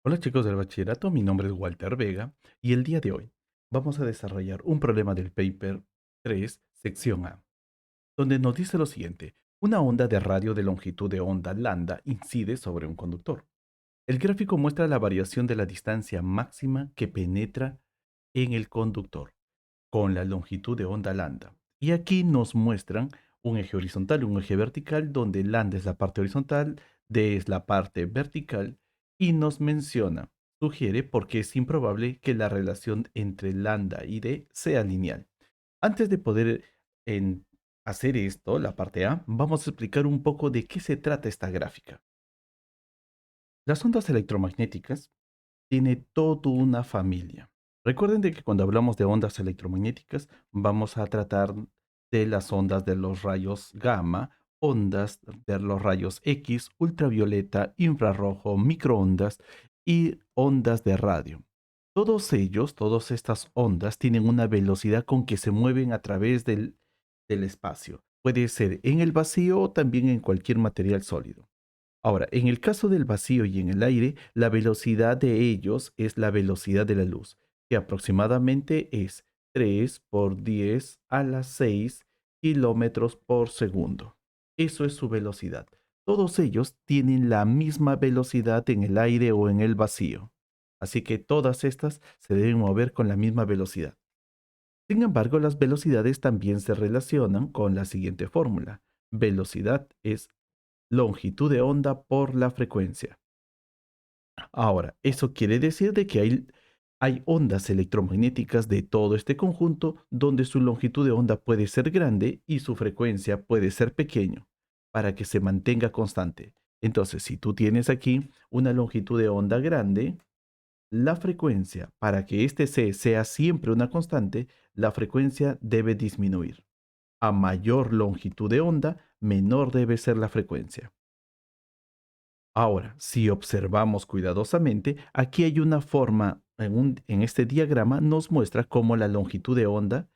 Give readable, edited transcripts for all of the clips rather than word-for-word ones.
Hola chicos del bachillerato, mi nombre es Walter Vega y el día de hoy vamos a desarrollar un problema del paper 3, sección A, donde nos dice lo siguiente: una onda de radio de longitud de onda lambda incide sobre un conductor. El gráfico muestra la variación de la distancia máxima que penetra en el conductor con la longitud de onda lambda. Y aquí nos muestran un eje horizontal y un eje vertical, donde lambda es la parte horizontal, d es la parte vertical, y nos menciona, sugiere porque es improbable que la relación entre lambda y d sea lineal. Antes de poder hacer esto, la parte A, vamos a explicar un poco de qué se trata esta gráfica. Las ondas electromagnéticas tiene toda una familia. Recuerden de que cuando hablamos de ondas electromagnéticas, vamos a tratar de las ondas de los rayos gamma, ondas de los rayos X, ultravioleta, infrarrojo, microondas y ondas de radio. Todos ellos, todas estas ondas tienen una velocidad con que se mueven a través del espacio. Puede ser en el vacío o también en cualquier material sólido. Ahora, en el caso del vacío y en el aire, la velocidad de ellos es la velocidad de la luz, que aproximadamente es 3 por 10 a la 6 kilómetros por segundo. Eso es su velocidad. Todos ellos tienen la misma velocidad en el aire o en el vacío. Así que todas estas se deben mover con la misma velocidad. Sin embargo, las velocidades también se relacionan con la siguiente fórmula. Velocidad es longitud de onda por la frecuencia. Ahora, eso quiere decir de que hay ondas electromagnéticas de todo este conjunto donde su longitud de onda puede ser grande y su frecuencia puede ser pequeño para que se mantenga constante. Entonces, si tú tienes aquí una longitud de onda grande, la frecuencia, para que este C sea siempre una constante, la frecuencia debe disminuir. A mayor longitud de onda, menor debe ser la frecuencia. Ahora, si observamos cuidadosamente, aquí hay una forma, en este diagrama nos muestra cómo la longitud de onda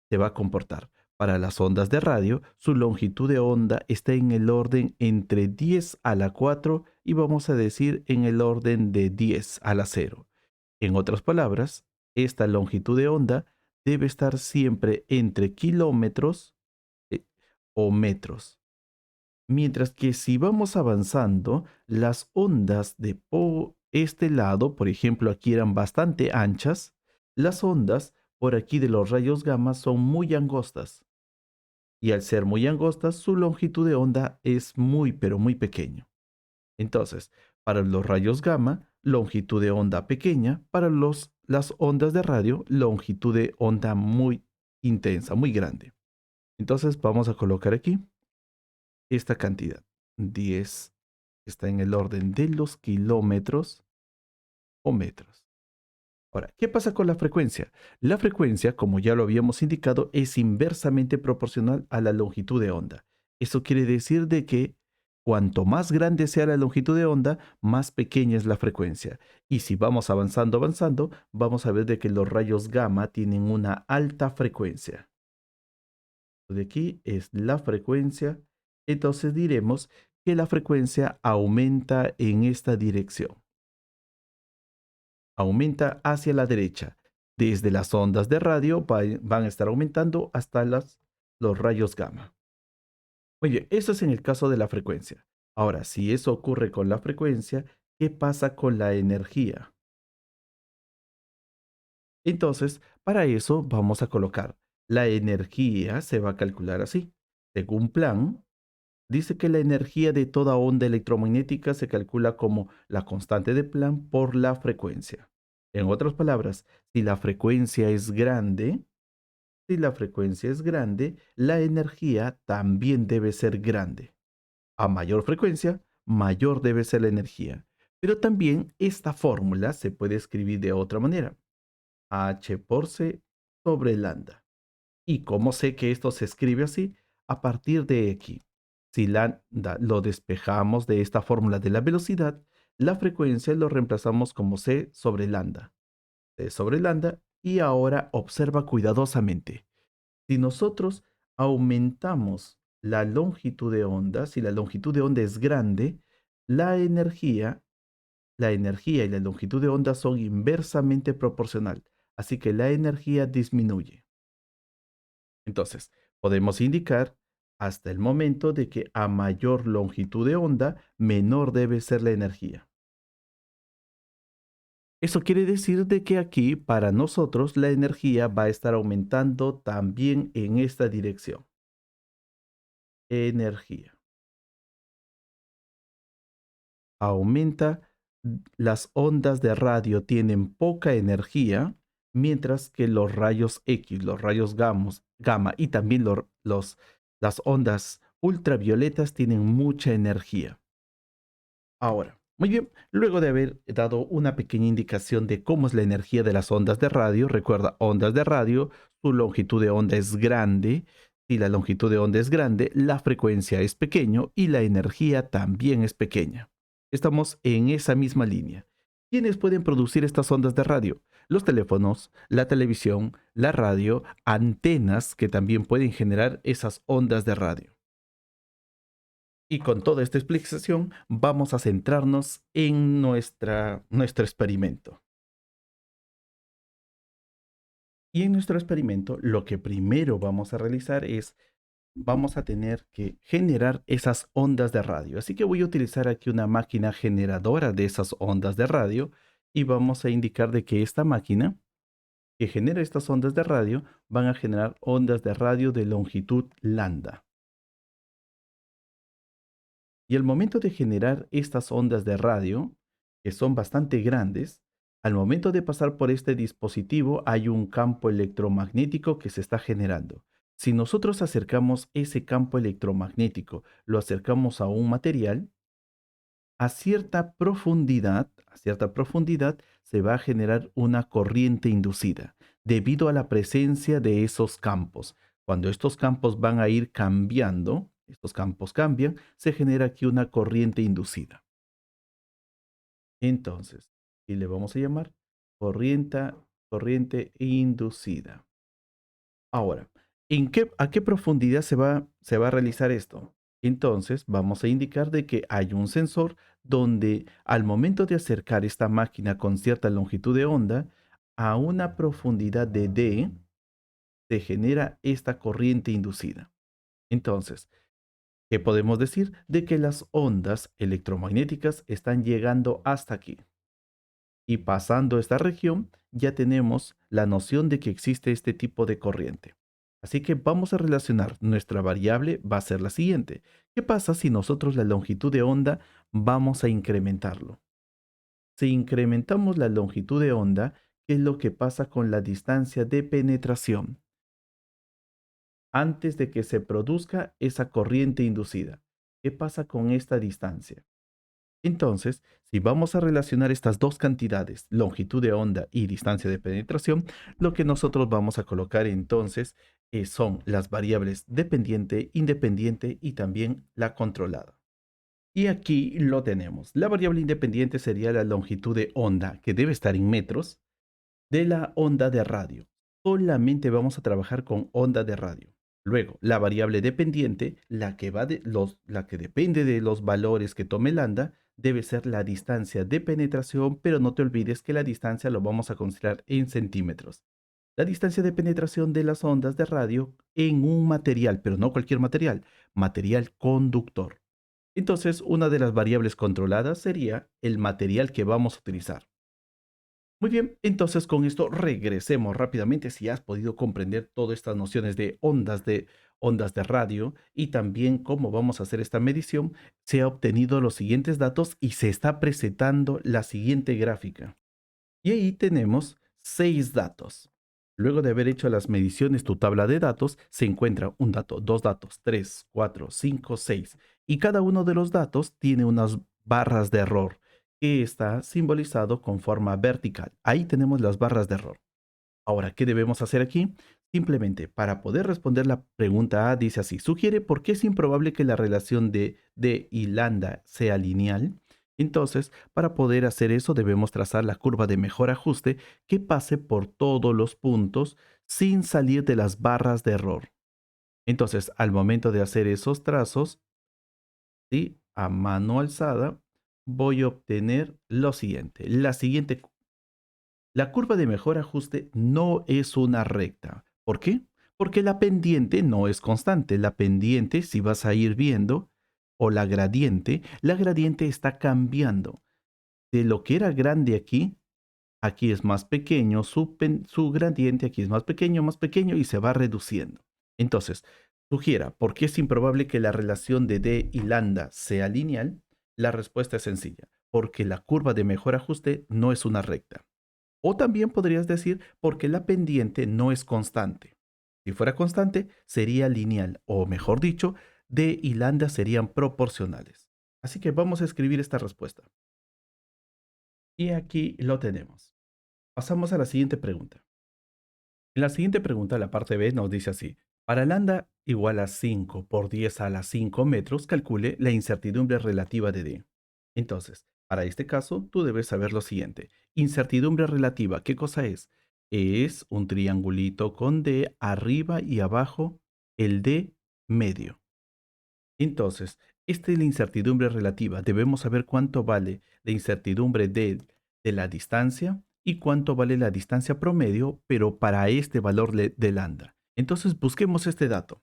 se va a comportar. Para las ondas de radio, su longitud de onda está en el orden entre 10 a la 4 y vamos a decir en el orden de 10 a la 0. En otras palabras, esta longitud de onda debe estar siempre entre kilómetros eh, o metros. Mientras que si vamos avanzando, las ondas de por este lado, por ejemplo, aquí eran bastante anchas, las ondas por aquí de los rayos gamma son muy angostas. Y al ser muy angostas, su longitud de onda es muy, pero muy pequeño. Entonces, para los rayos gamma, longitud de onda pequeña; para las ondas de radio, longitud de onda muy intensa, muy grande. Entonces, vamos a colocar aquí esta cantidad. 10 está en el orden de los kilómetros o metros. Ahora, ¿qué pasa con la frecuencia? La frecuencia, como ya lo habíamos indicado, es inversamente proporcional a la longitud de onda. Eso quiere decir de que cuanto más grande sea la longitud de onda, más pequeña es la frecuencia. Y si vamos avanzando, avanzando, vamos a ver de que los rayos gamma tienen una alta frecuencia. De aquí es la frecuencia, entonces diremos que la frecuencia aumenta en esta dirección, aumenta hacia la derecha. Desde las ondas de radio van a estar aumentando hasta los rayos gamma. Oye, eso es en el caso de la frecuencia. Ahora, si eso ocurre con la frecuencia, ¿qué pasa con la energía? Entonces, para eso vamos a colocar la energía, se va a calcular así. Según plan, dice que la energía de toda onda electromagnética se calcula como la constante de Planck por la frecuencia. En otras palabras, si la frecuencia es grande, si la frecuencia es grande, la energía también debe ser grande. A mayor frecuencia, mayor debe ser la energía. Pero también esta fórmula se puede escribir de otra manera. H por C sobre lambda. ¿Y cómo sé que esto se escribe así? A partir de aquí. Si lambda lo despejamos de esta fórmula de la velocidad, la frecuencia lo reemplazamos como c sobre lambda. C sobre lambda, y ahora observa cuidadosamente. Si nosotros aumentamos la longitud de onda, si la longitud de onda es grande, la energía la energía y la longitud de onda son inversamente proporcional, así que la energía disminuye. Entonces, podemos indicar hasta el momento de que a mayor longitud de onda, menor debe ser la energía. Eso quiere decir de que aquí para nosotros la energía va a estar aumentando también en esta dirección. Energía. Aumenta, las ondas de radio tienen poca energía, mientras que los rayos X, los rayos gamma y también las ondas ultravioletas tienen mucha energía. Ahora, muy bien, luego de haber dado una pequeña indicación de cómo es la energía de las ondas de radio, recuerda, ondas de radio, su longitud de onda es grande. Si la longitud de onda es grande, la frecuencia es pequeño y la energía también es pequeña. Estamos en esa misma línea. ¿Quiénes pueden producir estas ondas de radio? Los teléfonos, la televisión, la radio, antenas que también pueden generar esas ondas de radio. Y con toda esta explicación, vamos a centrarnos en nuestro experimento. Y en nuestro experimento, lo que primero vamos a realizar es, vamos a tener que generar esas ondas de radio. Así que voy a utilizar aquí una máquina generadora de esas ondas de radio y vamos a indicar de que esta máquina que genera estas ondas de radio van a generar ondas de radio de longitud lambda. Y al momento de generar estas ondas de radio, que son bastante grandes, al momento de pasar por este dispositivo hay un campo electromagnético que se está generando. Si nosotros acercamos ese campo electromagnético, lo acercamos a un material, a cierta profundidad se va a generar una corriente inducida debido a la presencia de esos campos. Cuando estos campos van a ir cambiando, estos campos cambian, se genera aquí una corriente inducida. Entonces, y le vamos a llamar corriente, corriente inducida. Ahora, ¿a qué profundidad se va a realizar esto? Entonces, vamos a indicar de que hay un sensor donde al momento de acercar esta máquina con cierta longitud de onda a una profundidad de D, se genera esta corriente inducida. Entonces, ¿qué podemos decir? De que las ondas electromagnéticas están llegando hasta aquí. Y pasando esta región, ya tenemos la noción de que existe este tipo de corriente. Así que vamos a relacionar, nuestra variable va a ser la siguiente. ¿Qué pasa si nosotros la longitud de onda vamos a incrementarlo? Si incrementamos la longitud de onda, ¿qué es lo que pasa con la distancia de penetración antes de que se produzca esa corriente inducida? ¿Qué pasa con esta distancia? Entonces, si vamos a relacionar estas dos cantidades, longitud de onda y distancia de penetración, lo que nosotros vamos a colocar entonces son las variables dependiente, independiente y también la controlada. Y aquí lo tenemos. La variable independiente sería la longitud de onda, que debe estar en metros, de la onda de radio. Solamente vamos a trabajar con onda de radio. Luego, la variable dependiente, la que depende de los valores que tome lambda, debe ser la distancia de penetración, pero no te olvides que la distancia lo vamos a considerar en centímetros. La distancia de penetración de las ondas de radio en un material, pero no cualquier material, material conductor. Entonces, una de las variables controladas sería el material que vamos a utilizar. Muy bien, entonces con esto regresemos rápidamente si has podido comprender todas estas nociones de ondas de radio y también cómo vamos a hacer esta medición. Se ha obtenido los siguientes datos y se está presentando la siguiente gráfica. Y ahí tenemos 6 datos. Luego de haber hecho las mediciones, tu tabla de datos se encuentra un dato, dos datos, 3, 4, 5, 6. Y cada uno de los datos tiene unas barras de error que está simbolizado con forma vertical. Ahí tenemos las barras de error. Ahora, ¿qué debemos hacer aquí? Simplemente para poder responder la pregunta A, dice así, sugiere por qué es improbable que la relación de D y lambda sea lineal. Entonces, para poder hacer eso debemos trazar la curva de mejor ajuste que pase por todos los puntos sin salir de las barras de error. Entonces, al momento de hacer esos trazos, ¿sí? A mano alzada, voy a obtener lo siguiente. La curva de mejor ajuste no es una recta. ¿Por qué? Porque la pendiente no es constante. La pendiente, si vas a ir viendo, o la gradiente está cambiando. De lo que era grande aquí, aquí es más pequeño, su gradiente aquí es más pequeño y se va reduciendo. Entonces, sugiera, ¿por qué es improbable que la relación de D y lambda sea lineal? La respuesta es sencilla, porque la curva de mejor ajuste no es una recta. O también podrías decir porque la pendiente no es constante. Si fuera constante, sería lineal, o mejor dicho, D y lambda serían proporcionales. Así que vamos a escribir esta respuesta. Y aquí lo tenemos. Pasamos a la siguiente pregunta. En la siguiente pregunta, la parte B nos dice así. Para lambda igual a 5 por 10 a la 5 metros, calcule la incertidumbre relativa de D. Entonces, para este caso, tú debes saber lo siguiente. Incertidumbre relativa, ¿qué cosa es? Es un triangulito con D arriba y abajo, el D medio. Entonces, esta es la incertidumbre relativa. Debemos saber cuánto vale la incertidumbre de la distancia y cuánto vale la distancia promedio, pero para este valor de lambda. Entonces, busquemos este dato.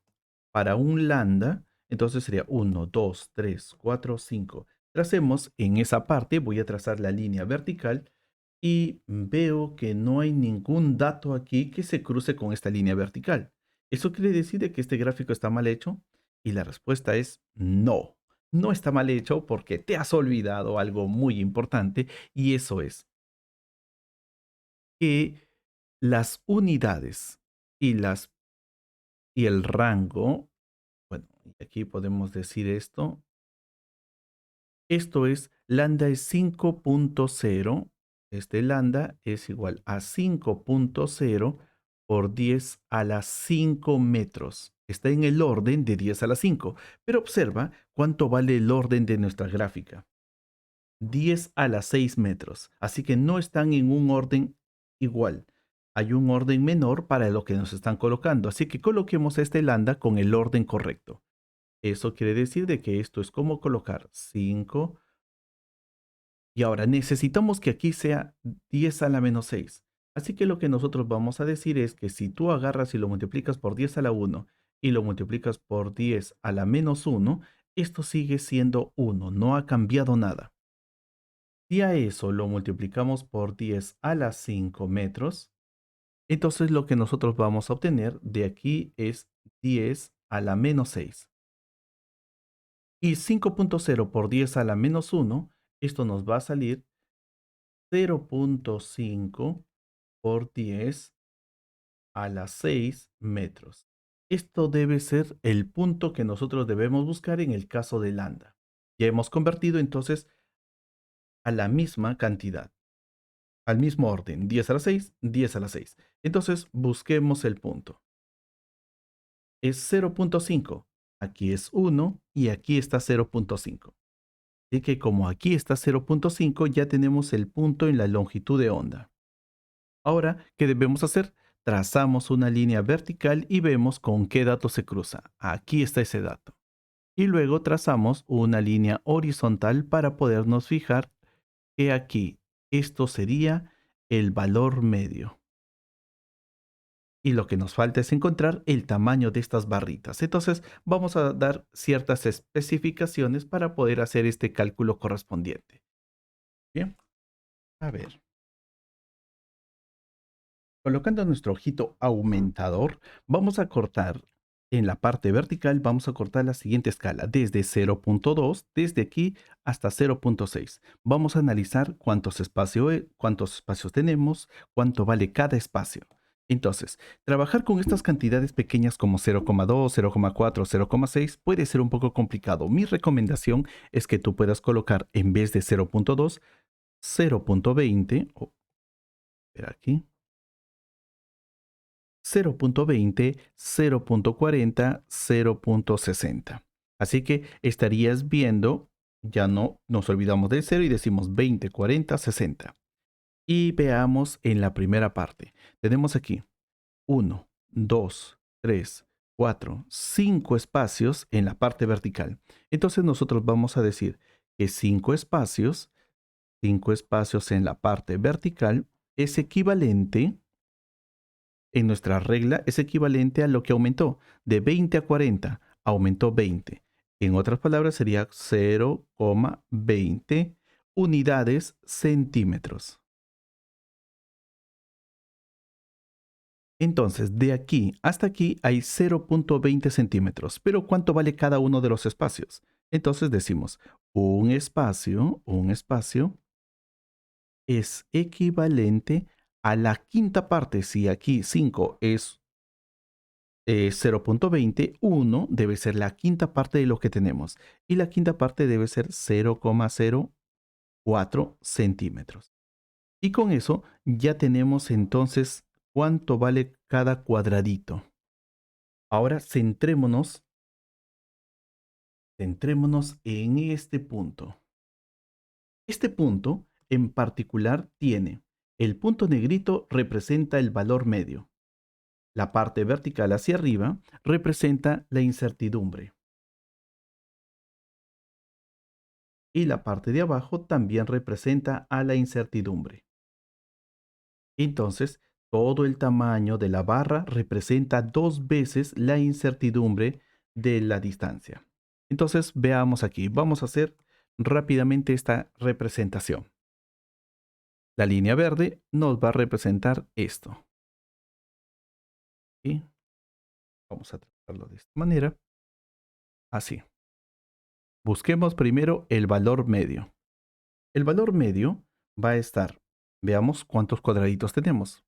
Para un lambda, entonces sería 1, 2, 3, 4, 5. Tracemos en esa parte, voy a trazar la línea vertical y veo que no hay ningún dato aquí que se cruce con esta línea vertical. ¿Eso quiere decir de que este gráfico está mal hecho? Y la respuesta es no. No está mal hecho porque te has olvidado algo muy importante y eso es que las unidades y, y el rango, bueno, y aquí podemos decir esto. Esto es, lambda es 5.0. Este lambda es igual a 5.0 por 10 a la 5 metros. Está en el orden de 10 a la 5. Pero observa cuánto vale el orden de nuestra gráfica. 10 a la 6 metros. Así que no están en un orden igual. Hay un orden menor para lo que nos están colocando. Así que coloquemos este lambda con el orden correcto. Eso quiere decir de que esto es como colocar 5. Y ahora necesitamos que aquí sea 10 a la menos 6. Así que lo que nosotros vamos a decir es que si tú agarras y lo multiplicas por 10 a la 1 y lo multiplicas por 10 a la menos 1, esto sigue siendo 1, no ha cambiado nada. Si a eso lo multiplicamos por 10 a la 5 metros, entonces lo que nosotros vamos a obtener de aquí es 10 a la menos 6. Y 5.0 por 10 a la menos 1, esto nos va a salir 0.5 por 10 a la 6 metros. Esto debe ser el punto que nosotros debemos buscar en el caso de lambda. Ya hemos convertido entonces a la misma cantidad, al mismo orden, 10 a la 6, 10 a la 6. Entonces busquemos el punto. Es 0.5. Aquí es 1 y aquí está 0.5. Así que como aquí está 0.5, ya tenemos el punto en la longitud de onda. Ahora, ¿qué debemos hacer? Trazamos una línea vertical y vemos con qué dato se cruza. Aquí está ese dato. Y luego trazamos una línea horizontal para podernos fijar que aquí esto sería el valor medio. Y lo que nos falta es encontrar el tamaño de estas barritas. Entonces vamos a dar ciertas especificaciones para poder hacer este cálculo correspondiente. Bien, a ver. Colocando nuestro ojito aumentador, vamos a cortar en la parte vertical, vamos a cortar la siguiente escala, desde 0.2, desde aquí hasta 0.6. Vamos a analizar cuántos espacios tenemos, cuánto vale cada espacio. Entonces, trabajar con estas cantidades pequeñas como 0,2, 0,4, 0,6 puede ser un poco complicado. Mi recomendación es que tú puedas colocar en vez de 0.2, 0.20, o espera aquí, 0.20, 0.40, 0.60. Así que estarías viendo, ya no nos olvidamos del 0 y decimos 20, 40, 60. Y veamos en la primera parte. Tenemos aquí 1, 2, 3, 4, 5 espacios en la parte vertical. Entonces nosotros vamos a decir que 5 espacios en la parte vertical es equivalente, en nuestra regla, es equivalente a lo que aumentó. De 20 a 40, aumentó 20. En otras palabras, sería 0,20 unidades centímetros. Entonces, de aquí hasta aquí hay 0,20 centímetros. Pero ¿cuánto vale cada uno de los espacios? Entonces decimos, un espacio es equivalente a la quinta parte. Si aquí 5 es 0,20, 1 debe ser la quinta parte de lo que tenemos. Y la quinta parte debe ser 0,04 centímetros. Y con eso ya tenemos entonces cuánto vale cada cuadradito. Ahora centrémonos en este punto. Este punto en particular tiene, el punto negrito representa el valor medio. La parte vertical hacia arriba representa la incertidumbre. Y la parte de abajo también representa a la incertidumbre. Entonces, todo el tamaño de la barra representa 2 veces la incertidumbre de la distancia. Entonces, veamos aquí. Vamos a hacer rápidamente esta representación. La línea verde nos va a representar esto. Y vamos a tratarlo de esta manera. Así. Busquemos primero el valor medio. El valor medio va a estar, veamos cuántos cuadraditos tenemos.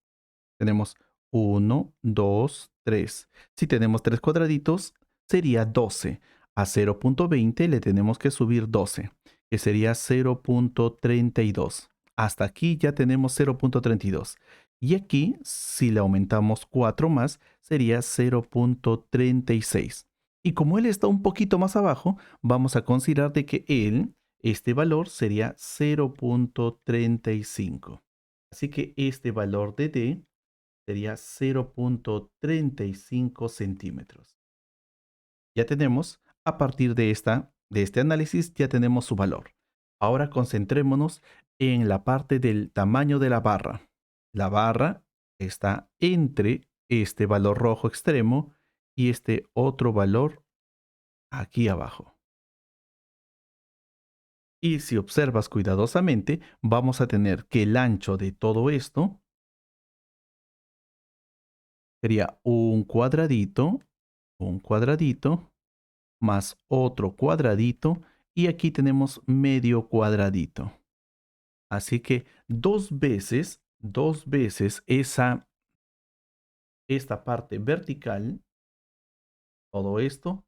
Tenemos 1, 2, 3. Si tenemos 3 cuadraditos, sería 12. A 0,20 le tenemos que subir 12, que sería 0,32. Hasta aquí ya tenemos 0,32. Y aquí, si le aumentamos 4 más, sería 0,36. Y como él está un poquito más abajo, vamos a considerar de que este valor sería 0,35. Así que este valor de D sería 0,35 centímetros. Ya tenemos, a partir de este análisis, ya tenemos su valor. Ahora concentrémonos en la parte del tamaño de la barra. La barra está entre este valor rojo extremo y este otro valor aquí abajo. Y si observas cuidadosamente, vamos a tener que el ancho de todo esto sería un cuadradito, más otro cuadradito, y aquí tenemos medio cuadradito. Así que dos veces esta parte vertical, todo esto,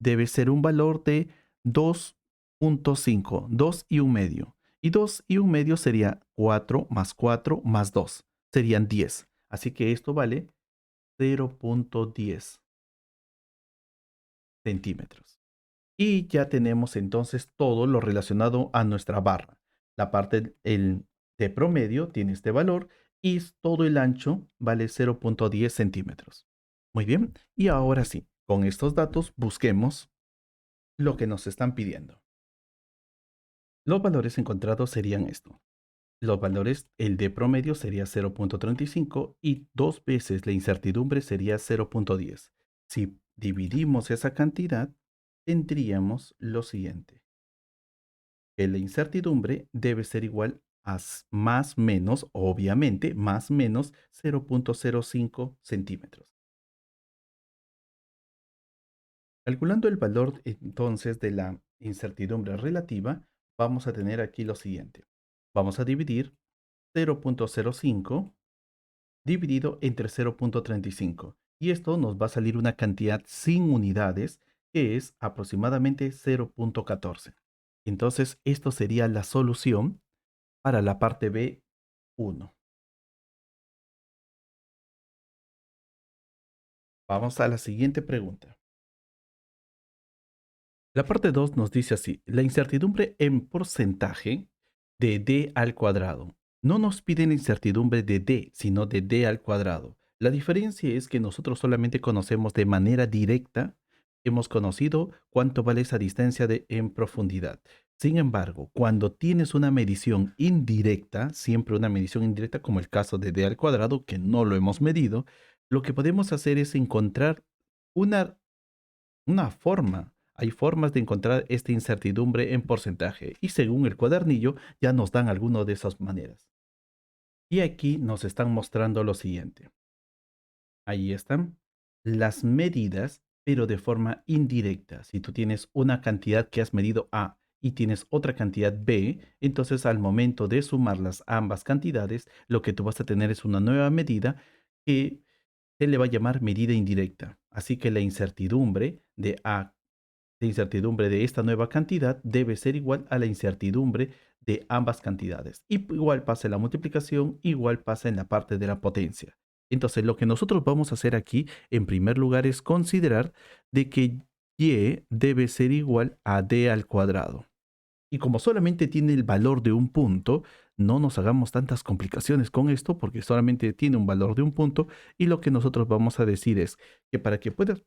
debe ser un valor de 2,5, 2 y un medio. Y 2 y un medio sería 4 más 2, serían 10. Así que esto vale 0,10 centímetros. Y ya tenemos entonces todo lo relacionado a nuestra barra. La parte de promedio tiene este valor y todo el ancho vale 0,10 centímetros. Muy bien, y ahora sí, con estos datos busquemos lo que nos están pidiendo. Los valores encontrados serían esto. Los valores, el de promedio sería 0,35 y 2 veces la incertidumbre sería 0,10. Si dividimos esa cantidad, tendríamos lo siguiente: que la incertidumbre debe ser igual a más menos, obviamente, más menos 0,05 centímetros. Calculando el valor entonces de la incertidumbre relativa, vamos a tener aquí lo siguiente. Vamos a dividir 0,05 dividido entre 0,35. Y esto nos va a salir una cantidad sin unidades que es aproximadamente 0,14. Entonces, esto sería la solución para la parte B1. Vamos a la siguiente pregunta. La parte 2 nos dice así: la incertidumbre en porcentaje de D al cuadrado. No nos piden la incertidumbre de D, sino de D al cuadrado. La diferencia es que nosotros solamente conocemos de manera directa Hemos conocido cuánto vale esa distancia en profundidad. Sin embargo, cuando tienes una medición indirecta, siempre una medición indirecta como el caso de d al cuadrado, que no lo hemos medido, lo que podemos hacer es encontrar una, una forma. Hay formas de encontrar esta incertidumbre en porcentaje y según el cuadernillo ya nos dan algunas de esas maneras. Y aquí nos están mostrando lo siguiente. Ahí están las medidas, pero de forma indirecta. Si tú tienes una cantidad que has medido A y tienes otra cantidad B, entonces al momento de sumar las ambas cantidades, lo que tú vas a tener es una nueva medida que se le va a llamar medida indirecta. Así que la incertidumbre de A, la incertidumbre de esta nueva cantidad debe ser igual a la incertidumbre de ambas cantidades. Y igual pasa en la multiplicación, igual pasa en la parte de la potencia. Entonces, lo que nosotros vamos a hacer aquí, en primer lugar, es considerar de que y debe ser igual a d al cuadrado. Y como solamente tiene el valor de un punto, no nos hagamos tantas complicaciones con esto porque solamente tiene un valor de un punto y lo que nosotros vamos a decir es que para que puedas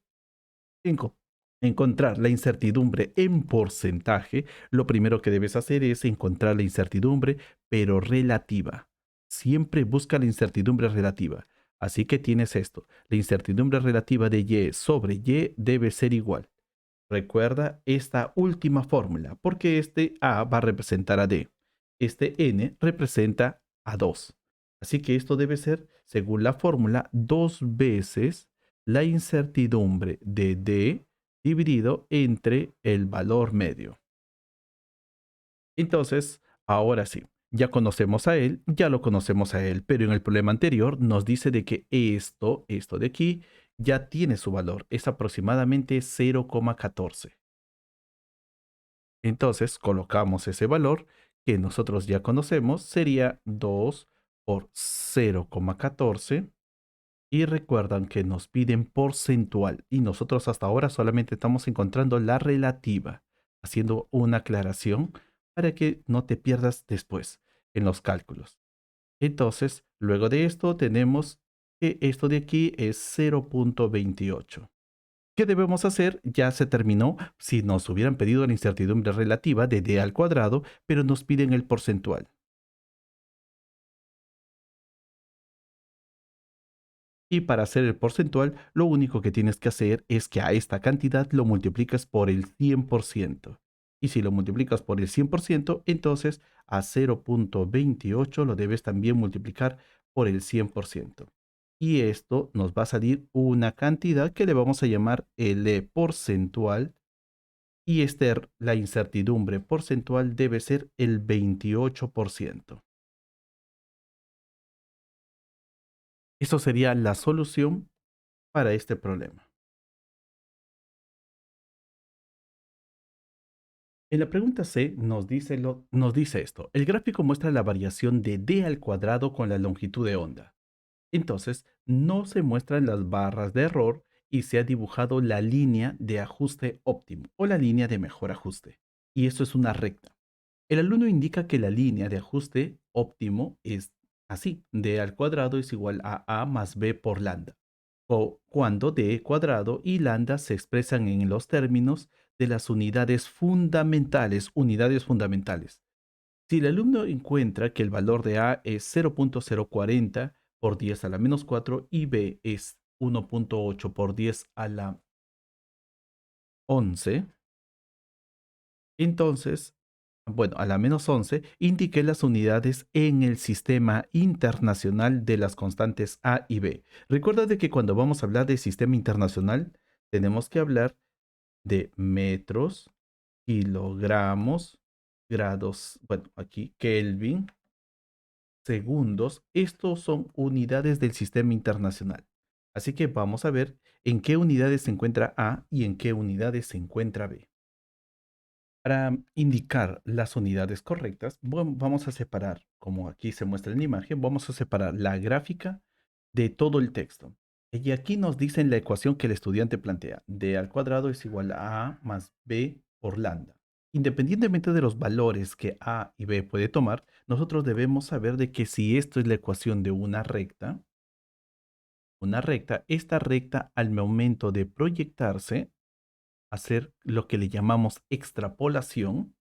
5. Encontrar la incertidumbre en porcentaje. Lo primero que debes hacer es encontrar la incertidumbre, pero relativa. Siempre busca la incertidumbre relativa. Así que tienes esto. La incertidumbre relativa de y sobre y debe ser igual. Recuerda esta última fórmula, porque este a va a representar a d. Este n representa a 2. Así que esto debe ser, según la fórmula, 2 veces la incertidumbre de d dividido entre el valor medio. Entonces, ahora sí, ya conocemos a él, ya lo conocemos a él, pero en el problema anterior nos dice de que esto de aquí, ya tiene su valor, es aproximadamente 0,14. Entonces colocamos ese valor que nosotros ya conocemos, sería 2 por 0,14 y recuerdan que nos piden porcentual y nosotros hasta ahora solamente estamos encontrando la relativa, haciendo una aclaración para que no te pierdas después en los cálculos. Entonces, luego de esto tenemos que esto de aquí es 0,28. ¿Qué debemos hacer? Ya se terminó. Si nos hubieran pedido la incertidumbre relativa de d al cuadrado, pero nos piden el porcentual. Y para hacer el porcentual, lo único que tienes que hacer es que a esta cantidad lo multiplicas por el 100%. Y si lo multiplicas por el 100%, entonces a 0,28 lo debes también multiplicar por el 100%. Y esto nos va a salir una cantidad que le vamos a llamar el porcentual. Y la incertidumbre porcentual debe ser el 28%. Eso sería la solución para este problema. En la pregunta C nos dice esto. El gráfico muestra la variación de d al cuadrado con la longitud de onda. Entonces, no se muestran las barras de error y se ha dibujado la línea de ajuste óptimo o la línea de mejor ajuste. Y esto es una recta. El alumno indica que la línea de ajuste óptimo es así, d al cuadrado es igual a más b por lambda, o cuando d cuadrado y lambda se expresan en los términos de las unidades fundamentales, Si el alumno encuentra que el valor de a es 0,040 por 10 a la menos 4 y b es 1,8 por 10 a la 11, entonces, bueno, a la menos 11, indiqué las unidades en el sistema internacional de las constantes A y B. Recuerda de que cuando vamos a hablar de sistema internacional, tenemos que hablar de metros, kilogramos, grados, bueno, aquí Kelvin, segundos. Estos son unidades del sistema internacional. Así que vamos a ver en qué unidades se encuentra A y en qué unidades se encuentra B. Para indicar las unidades correctas, vamos a separar, como aquí se muestra en la imagen, vamos a separar la gráfica de todo el texto. Y aquí nos dicen la ecuación que el estudiante plantea. D al cuadrado es igual a más B por lambda. Independientemente de los valores que A y B puede tomar, nosotros debemos saber de que si esto es la ecuación de una recta, esta recta al momento de proyectarse hacer lo que le llamamos extrapolación.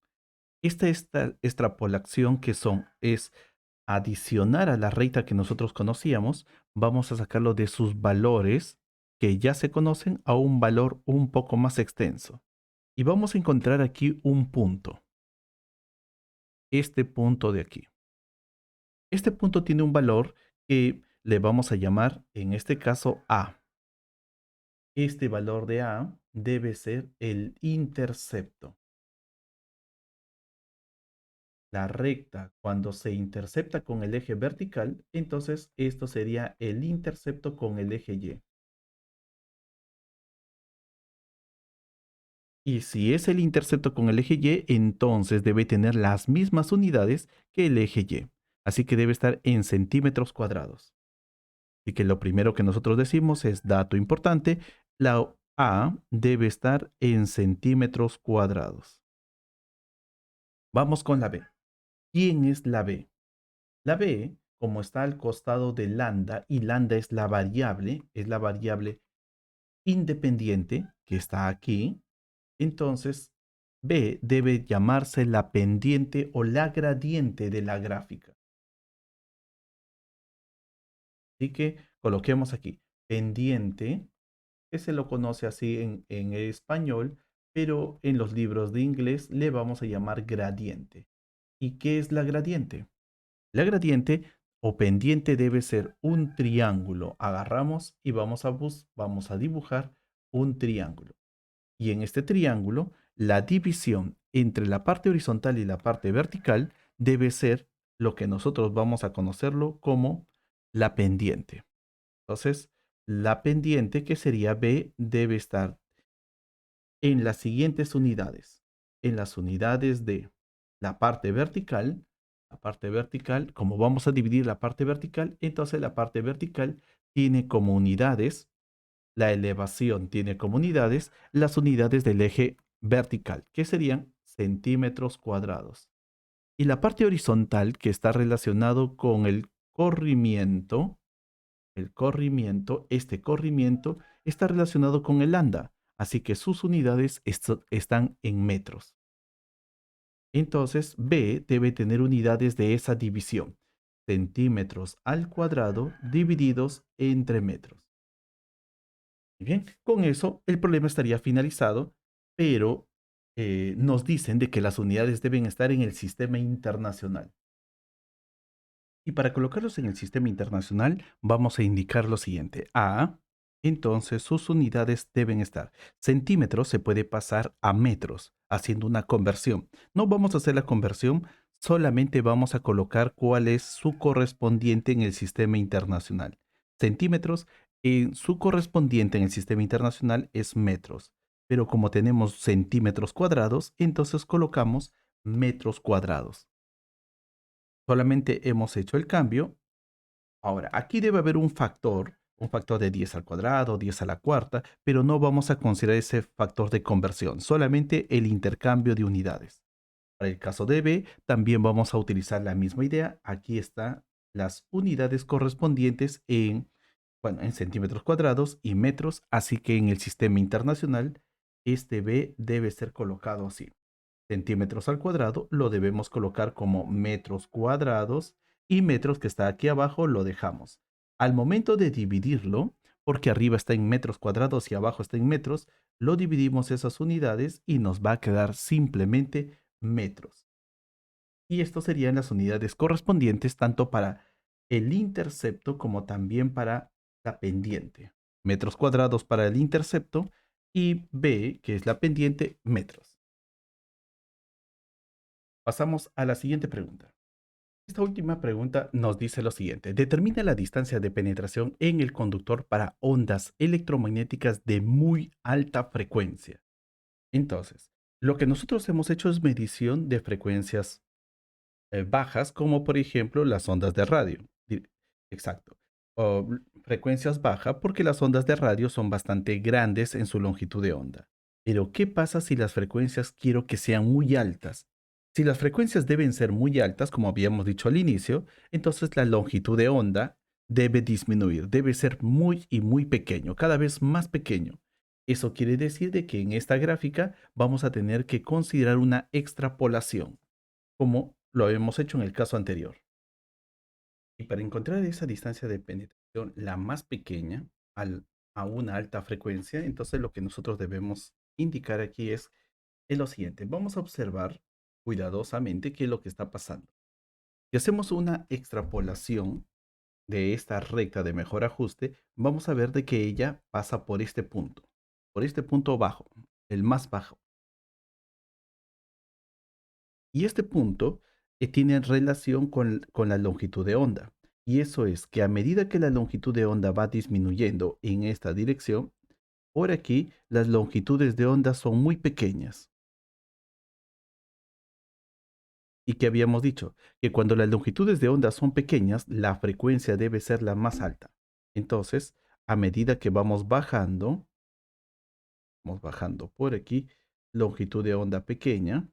Esta extrapolación es adicionar a la recta que nosotros conocíamos, vamos a sacarlo de sus valores que ya se conocen a un valor un poco más extenso. Y vamos a encontrar aquí un punto, este punto de aquí. Este punto tiene un valor que le vamos a llamar, en este caso, A. Este valor de A debe ser el intercepto. La recta, cuando se intercepta con el eje vertical, entonces esto sería el intercepto con el eje Y. Y si es el intercepto con el eje Y, entonces debe tener las mismas unidades que el eje Y. Así que debe estar en centímetros cuadrados. Así que lo primero que nosotros decimos es, dato importante, la A debe estar en centímetros cuadrados. Vamos con la B. ¿Quién es la B? La B, como está al costado de lambda, y lambda es la variable independiente que está aquí, entonces B debe llamarse la pendiente o la gradiente de la gráfica. Así que coloquemos aquí pendiente, que se lo conoce así en español, pero en los libros de inglés le vamos a llamar gradiente. ¿Y qué es la gradiente? La gradiente o pendiente debe ser un triángulo. Agarramos y vamos a dibujar un triángulo. Y en este triángulo, la división entre la parte horizontal y la parte vertical debe ser lo que nosotros vamos a conocerlo como la pendiente. Entonces, la pendiente, que sería B, debe estar en las siguientes unidades. En las unidades de la parte vertical, como vamos a dividir la parte vertical, entonces la parte vertical tiene como unidades, la elevación tiene como unidades las unidades del eje vertical, que serían centímetros cuadrados. Y la parte horizontal, que está relacionado con este corrimiento está relacionado con el lambda, así que sus unidades están en metros. Entonces, B debe tener unidades de esa división, centímetros al cuadrado divididos entre metros. Bien, con eso el problema estaría finalizado, pero nos dicen de que las unidades deben estar en el sistema internacional. Y para colocarlos en el sistema internacional, vamos a indicar lo siguiente. A, entonces sus unidades deben estar. Centímetros se puede pasar a metros, haciendo una conversión. No vamos a hacer la conversión, solamente vamos a colocar cuál es su correspondiente en el sistema internacional. Centímetros, en su correspondiente en el sistema internacional es metros. Pero como tenemos centímetros cuadrados, entonces colocamos metros cuadrados. Solamente hemos hecho el cambio. Ahora, aquí debe haber un factor de 10 al cuadrado, 10 a la cuarta, pero no vamos a considerar ese factor de conversión, solamente el intercambio de unidades. Para el caso de B, también vamos a utilizar la misma idea. Aquí están las unidades correspondientes en centímetros cuadrados y metros, así que en el sistema internacional, este B debe ser colocado así. Centímetros al cuadrado lo debemos colocar como metros cuadrados y metros, que está aquí abajo, lo dejamos. Al momento de dividirlo, porque arriba está en metros cuadrados y abajo está en metros, lo dividimos esas unidades y nos va a quedar simplemente metros. Y estos serían las unidades correspondientes tanto para el intercepto como también para la pendiente. Metros cuadrados para el intercepto y B, que es la pendiente, metros. Pasamos a la siguiente pregunta. Esta última pregunta nos dice lo siguiente. Determina la distancia de penetración en el conductor para ondas electromagnéticas de muy alta frecuencia. Entonces, lo que nosotros hemos hecho es medición de frecuencias bajas, como por ejemplo las ondas de radio. Exacto. Frecuencias bajas porque las ondas de radio son bastante grandes en su longitud de onda. Pero ¿qué pasa si las frecuencias quiero que sean muy altas? Si las frecuencias deben ser muy altas, como habíamos dicho al inicio, entonces la longitud de onda debe disminuir, debe ser muy y muy pequeño, cada vez más pequeño. Eso quiere decir de que en esta gráfica vamos a tener que considerar una extrapolación, como lo habíamos hecho en el caso anterior. Y para encontrar esa distancia de penetración, la más pequeña, a una alta frecuencia, entonces lo que nosotros debemos indicar aquí es lo siguiente. Vamos a observar cuidadosamente qué es lo que está pasando. Si hacemos una extrapolación de esta recta de mejor ajuste, vamos a ver de que ella pasa por este punto bajo, el más bajo. Y este punto tiene relación con la longitud de onda. Y eso es que a medida que la longitud de onda va disminuyendo en esta dirección, por aquí las longitudes de onda son muy pequeñas. Y que habíamos dicho que cuando las longitudes de onda son pequeñas, la frecuencia debe ser la más alta. Entonces, a medida que vamos bajando por aquí, longitud de onda pequeña,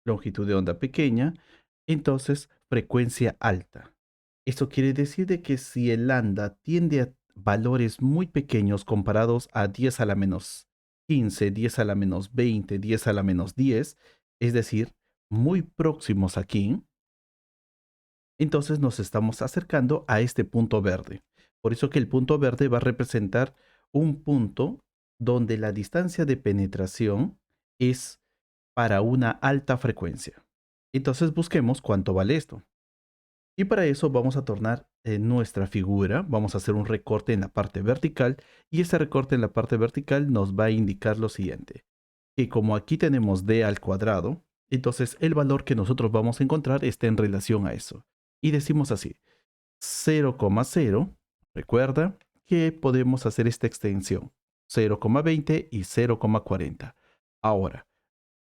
longitud de onda pequeña, entonces frecuencia alta. Esto quiere decir de que si el lambda tiende a valores muy pequeños comparados a 10 a la menos 15, 10 a la menos 20, 10 a la menos 10, es decir, muy próximos aquí, entonces nos estamos acercando a este punto verde. Por eso que el punto verde va a representar un punto donde la distancia de penetración es para una alta frecuencia. Entonces busquemos cuánto vale esto. Y para eso vamos a tornar nuestra figura, vamos a hacer un recorte en la parte vertical y ese recorte en la parte vertical nos va a indicar lo siguiente, que como aquí tenemos d al cuadrado, entonces el valor que nosotros vamos a encontrar está en relación a eso. Y decimos así, 0,0, recuerda que podemos hacer esta extensión, 0,20 y 0,40. Ahora,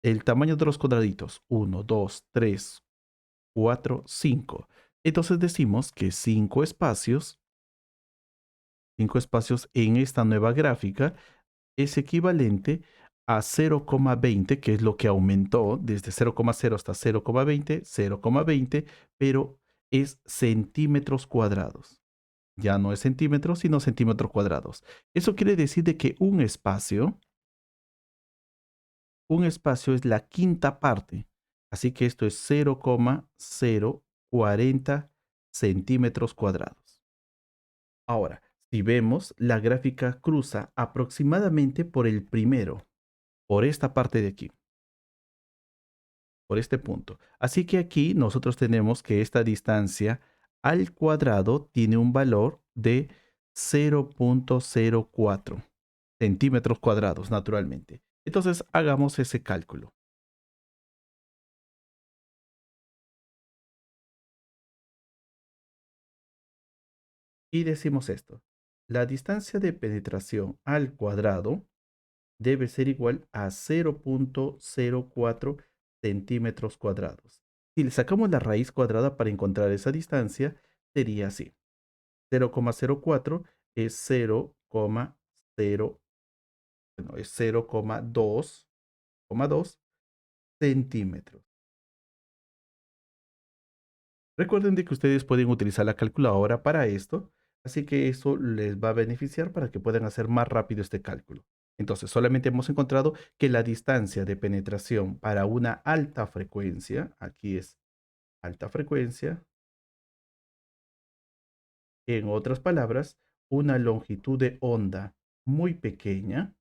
el tamaño de los cuadraditos, 1, 2, 3, 4, 5. Entonces decimos que 5 espacios en esta nueva gráfica es equivalente a 0,20, que es lo que aumentó desde 0,0 hasta 0,20, 0,20, pero es centímetros cuadrados. Ya no es centímetros, sino centímetros cuadrados. Eso quiere decir de que un espacio es la quinta parte. Así que esto es 0,040 centímetros cuadrados. Ahora, si vemos, la gráfica cruza aproximadamente por el primero, por esta parte de aquí, por este punto. Así que aquí nosotros tenemos que esta distancia al cuadrado tiene un valor de 0,04 centímetros cuadrados, naturalmente. Entonces, hagamos ese cálculo. Y decimos esto. La distancia de penetración al cuadrado debe ser igual a 0,04 centímetros cuadrados. Si le sacamos la raíz cuadrada para encontrar esa distancia, sería así. 0,04 es 0,0, bueno, es 0,2 centímetros. Recuerden de que ustedes pueden utilizar la calculadora para esto, así que eso les va a beneficiar para que puedan hacer más rápido este cálculo. Entonces, solamente hemos encontrado que la distancia de penetración para una alta frecuencia, aquí es alta frecuencia, en otras palabras, una longitud de onda muy pequeña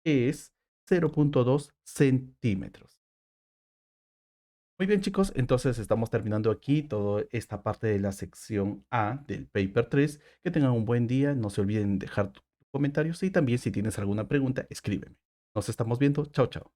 es 0,2 centímetros. Muy bien, chicos, entonces estamos terminando aquí toda esta parte de la sección A del paper 3. Que tengan un buen día, no se olviden dejar tus comentarios y también si tienes alguna pregunta, escríbeme. Nos estamos viendo, chao, chao.